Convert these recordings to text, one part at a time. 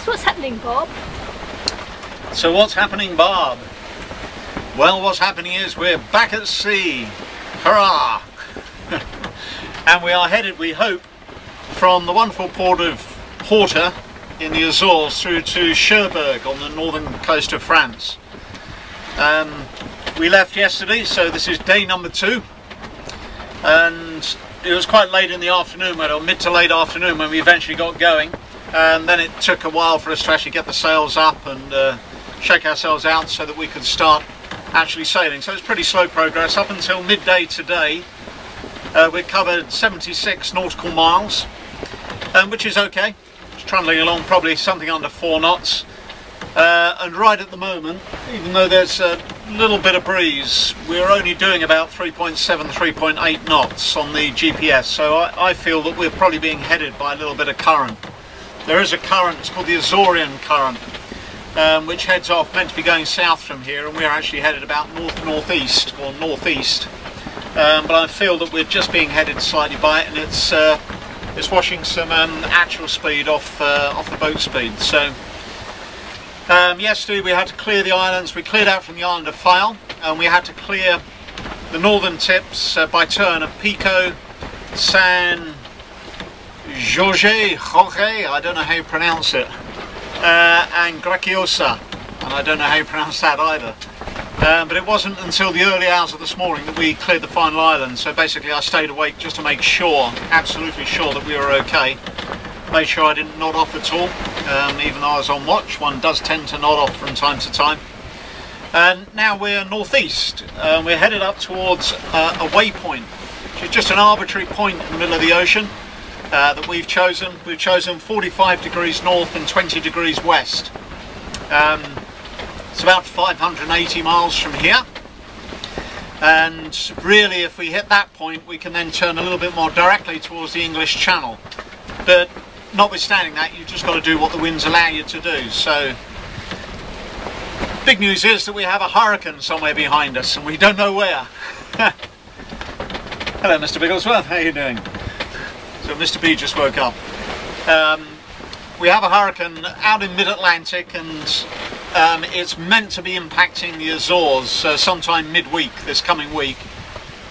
So what's happening, Bob? So what's happening, Bob? Well, what's happening is we're back at sea. Hurrah! And we are headed, we hope, from the wonderful port of Horta in the Azores through to Cherbourg on the northern coast of France. We left yesterday, so this is day number 2, and it was quite late in the afternoon, or mid to late afternoon, when we eventually got going, and then it took a while for us to actually get the sails up and shake ourselves out so that we could start actually sailing. So it's pretty slow progress. Up until midday today, we covered 76 nautical miles, which is okay. It's trundling along probably something under 4 knots. And right at the moment, even though there's a little bit of breeze, we're only doing about 3.7, 3.8 knots on the GPS. So I feel that we're probably being headed by a little bit of current. There is a current, it's called the Azorian current, which heads off, meant to be going south from here, and we're actually headed about north-northeast or northeast. But I feel that we're just being headed slightly by it, and it's washing some actual speed off the boat speed. So yesterday we had to clear the islands. We cleared out from the island of Fayal, and we had to clear the northern tips by turn of Pico, San Jorge, I don't know how you pronounce it, and Graciosa, and I don't know how you pronounce that either. But it wasn't until the early hours of this morning that we cleared the final island. So basically I stayed awake just to make sure, absolutely sure, that we were okay. Made sure I didn't nod off at all, even though I was on watch. One does tend to nod off from time to time. And now we're northeast. We're headed up towards a waypoint, which is just an arbitrary point in the middle of the ocean that we've chosen. We've chosen 45 degrees north and 20 degrees west. It's about 580 miles from here, and really if we hit that point we can then turn a little bit more directly towards the English Channel. But notwithstanding that, you've just got to do what the winds allow you to do. So big news is that we have a hurricane somewhere behind us and we don't know where. Hello Mr. Bigglesworth, how are you doing? So Mr. B just woke up. We have a hurricane out in mid-Atlantic, and it's meant to be impacting the Azores sometime midweek, this coming week,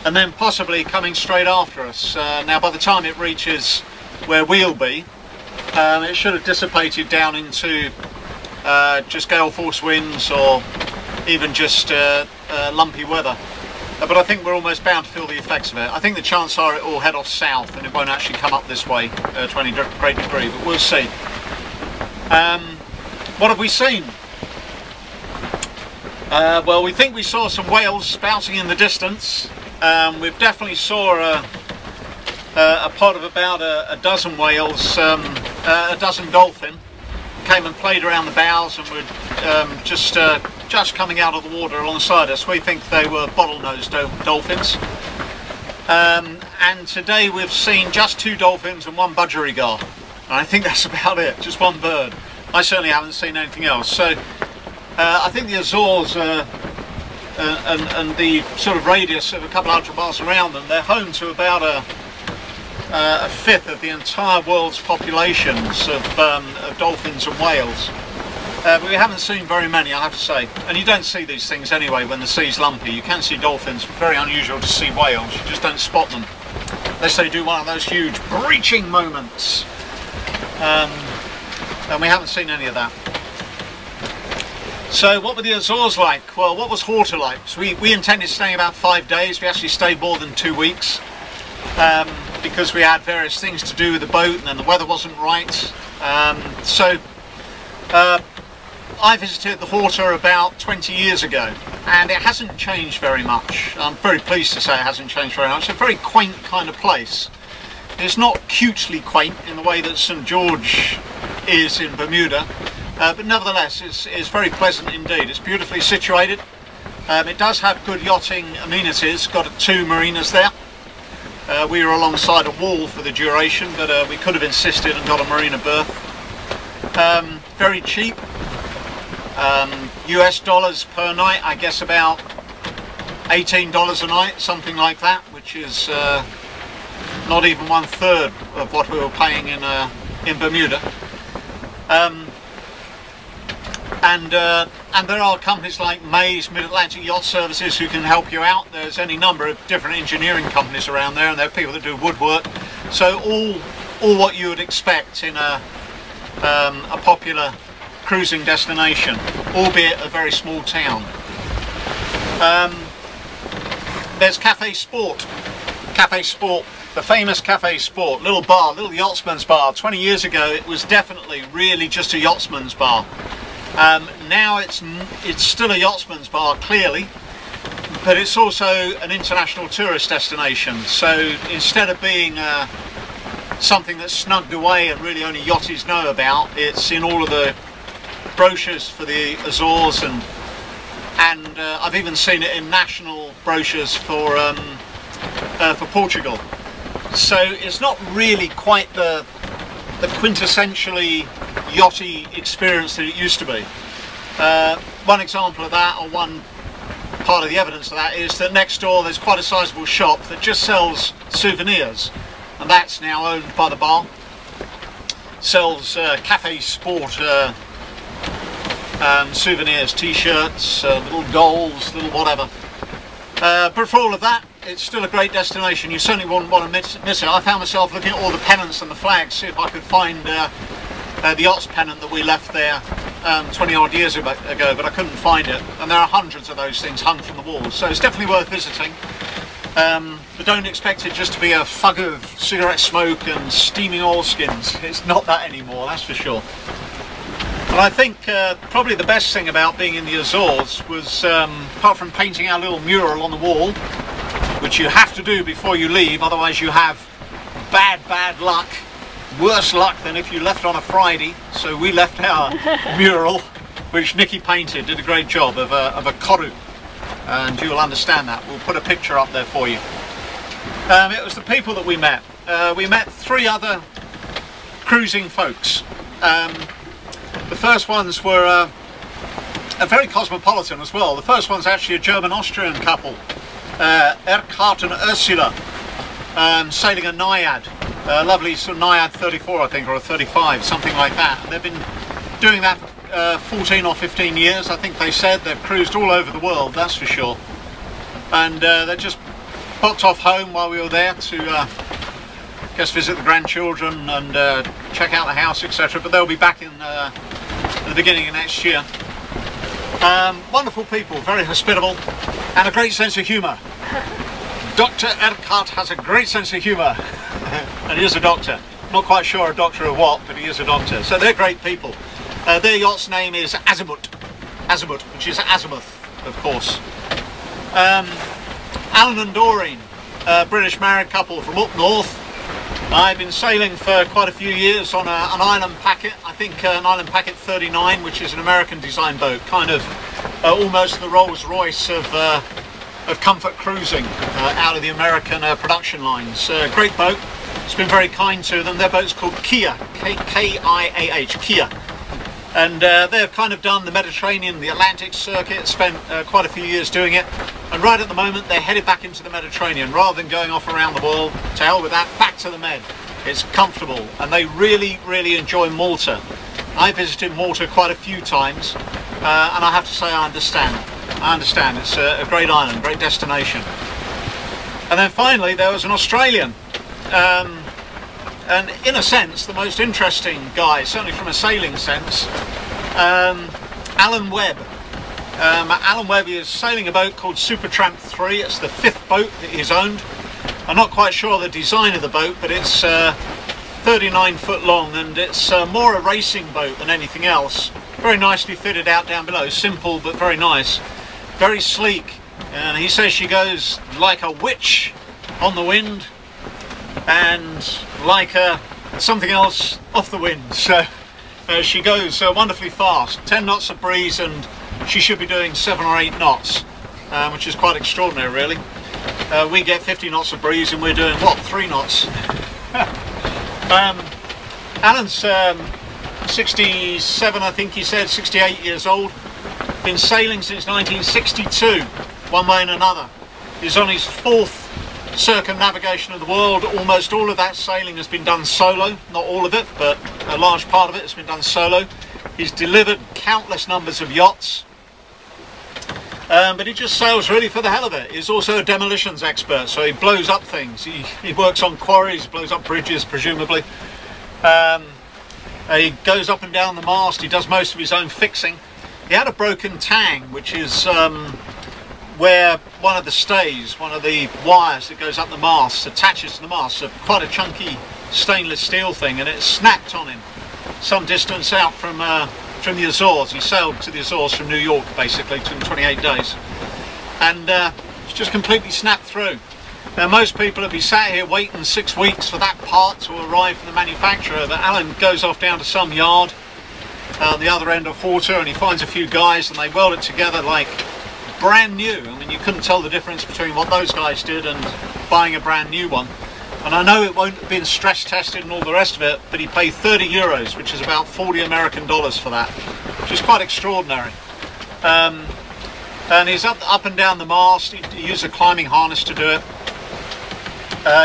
and then possibly coming straight after us. Now by the time it reaches where we'll be, it should have dissipated down into just gale force winds or even just lumpy weather. But I think we're almost bound to feel the effects of it. I think the chances are it will head off south and it won't actually come up this way to any great degree, but we'll see. What have we seen? Well, we think we saw some whales spouting in the distance. We've definitely saw a pod of about a dozen whales, a dozen dolphin, came and played around the bows and were just coming out of the water alongside us. We think they were bottlenose dolphins. And today we've seen just 2 dolphins and 1 budgerigar. And I think that's about it, just 1 bird. I certainly haven't seen anything else. So I think the Azores and the sort of radius of a couple of 100 miles around them, they're home to about a fifth of the entire world's populations of dolphins and whales. But we haven't seen very many, I have to say. And you don't see these things anyway when the sea's lumpy. You can see dolphins, very unusual to see whales. You just don't spot them unless they do one of those huge breaching moments. And we haven't seen any of that. So what were the Azores like? Well, what was Horta like? So we intended staying about 5 days. We actually stayed more than 2 weeks because we had various things to do with the boat, and then the weather wasn't right. I visited the Horta about 20 years ago, and it hasn't changed very much. I'm very pleased to say it hasn't changed very much. It's a very quaint kind of place. It's not cutely quaint in the way that St George is in Bermuda, but nevertheless it's very pleasant indeed. It's beautifully situated. It does have good yachting amenities, got 2 marinas there. We were alongside a wall for the duration, but we could have insisted and got a marina berth. Very cheap. US dollars per night, I guess about $18 a night, something like that, which is not even 1/3 of what we were paying in Bermuda. And there are companies like Mays, Mid-Atlantic Yacht Services, who can help you out. There's any number of different engineering companies around there, and there are people that do woodwork. So all what you would expect in a popular cruising destination, albeit a very small town. There's Cafe Sport. Cafe Sport, the famous Cafe Sport, little bar, little yachtsman's bar. 20 years ago it was definitely really just a yachtsman's bar. Now it's still a yachtsman's bar, clearly, but it's also an international tourist destination. So instead of being something that's snugged away and really only yachties know about, it's in all of the brochures for the Azores, and I've even seen it in national brochures for Portugal. So it's not really quite the quintessentially yachty experience that it used to be. One example of that, or one part of the evidence of that, is that next door there's quite a sizable shop that just sells souvenirs, and that's now owned by the bar. Sells Cafe Sport souvenirs, t-shirts, little dolls, little whatever. But for all of that, it's still a great destination. You certainly wouldn't want to miss it. I found myself looking at all the pennants and the flags, see if I could find the yacht's pennant that we left there 20 odd years ago, but I couldn't find it. And there are hundreds of those things hung from the walls, so it's definitely worth visiting. But don't expect it just to be a fug of cigarette smoke and steaming oilskins. It's not that anymore, that's for sure. And I think probably the best thing about being in the Azores was, apart from painting our little mural on the wall, which you have to do before you leave, otherwise you have bad luck, worse luck than if you left on a Friday. So we left our mural, which Nikki painted, did a great job, of a Koru, and you'll understand that. We'll put a picture up there for you. It was the people that we met. We met 3 other cruising folks. The first ones were very cosmopolitan as well. The first one's actually a German-Austrian couple, Eckhart and Ursula, sailing a Naiad, a lovely sort of Naiad 34, I think, or a 35, something like that. And they've been doing that for 14 or 15 years, I think they said. They've cruised all over the world, that's for sure. And they just popped off home while we were there to just visit the grandchildren and check out the house, etc. But they'll be back in the beginning of next year. Wonderful people, very hospitable, and a great sense of humour. Dr. Eckhart has a great sense of humour, and he is a doctor. Not quite sure a doctor of what, but he is a doctor. So they're great people. Their yacht's name is Azimut, which is azimuth, of course. Alan and Doreen, a British married couple from up north. I've been sailing for quite a few years on an Island Packet, I think an Island Packet 39, which is an American design boat, kind of almost the Rolls-Royce of comfort cruising out of the American production lines. Great boat, it's been very kind to them. Their boat's called Kia, K-I-A-H, Kia. And they've kind of done the Mediterranean, the Atlantic circuit, spent quite a few years doing it. And right at the moment they're headed back into the Mediterranean. Rather than going off around the world, to hell with that, back to the Med. It's comfortable, and they really enjoy Malta. I visited Malta quite a few times, and I have to say I understand. It's a great island, great destination. And then finally there was an Australian. And in a sense, the most interesting guy, certainly from a sailing sense, Alan Webb. Alan Webb is sailing a boat called Supertramp 3. It's the 5th boat that he's owned. I'm not quite sure the design of the boat, but it's 39 foot long, and it's more a racing boat than anything else. Very nicely fitted out down below, simple but very nice. Very sleek, and he says she goes like a witch on the wind, and like something else off the wind. So she goes wonderfully fast, 10 knots of breeze, and she should be doing 7 or 8 knots, which is quite extraordinary really. We get 50 knots of breeze and we're doing what, 3 knots? Alan's 67, I think he said, 68 years old, been sailing since 1962, one way and another. He's on his 4th circumnavigation of the world. Almost all of that sailing has been done solo, not all of it, but a large part of it has been done solo. He's delivered countless numbers of yachts, but he just sails really for the hell of it. He's also a demolitions expert, so he blows up things. He works on quarries, blows up bridges presumably. He goes up and down the mast. He does most of his own fixing. He had a broken tang, which is where one of the stays, one of the wires that goes up the mast, attaches to the mast. So quite a chunky stainless steel thing, and it snapped on him some distance out from the Azores. He sailed to the Azores from New York, basically, in 28 days, and it's just completely snapped through. Now, most people would be sat here waiting 6 weeks for that part to arrive from the manufacturer, but Alan goes off down to some yard on the other end of Horta, and he finds a few guys and they weld it together like brand new. I mean, you couldn't tell the difference between what those guys did and buying a brand new one. And I know it won't have been stress tested and all the rest of it, but he paid 30 euros, which is about 40 American dollars for that, which is quite extraordinary. And he's up and down the mast. He used a climbing harness to do it.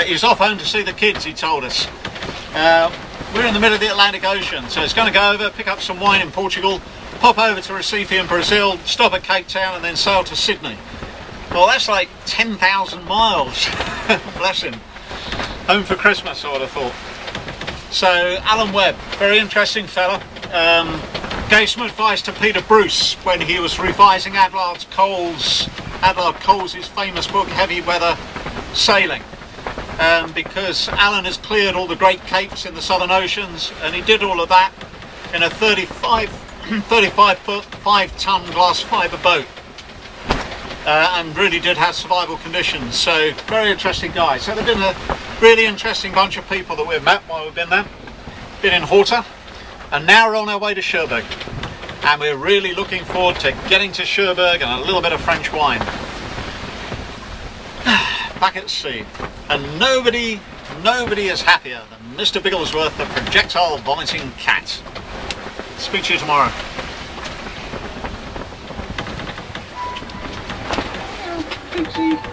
He's off home to see the kids, he told us. We're in the middle of the Atlantic Ocean, so he's going to go over, pick up some wine in Portugal, pop over to Recife in Brazil, stop at Cape Town, and then sail to Sydney. Well, that's like 10,000 miles. Bless him. Home for Christmas, I would have thought. So, Alan Webb, very interesting fella. Gave some advice to Peter Bruce when he was revising Adlard Coles' famous book, Heavy Weather Sailing. Because Alan has cleared all the great capes in the Southern Oceans, and he did all of that in a 35 foot, 5-ton glass fibre boat. And really did have survival conditions, so very interesting guy. So they've been a really interesting bunch of people that we've met while we've been there. Been in Horta, and now we're on our way to Cherbourg, and we're really looking forward to getting to Cherbourg and a little bit of French wine. Back at sea, and nobody is happier than Mr. Bigglesworth, the projectile vomiting cat. Speak to you tomorrow. Pixie.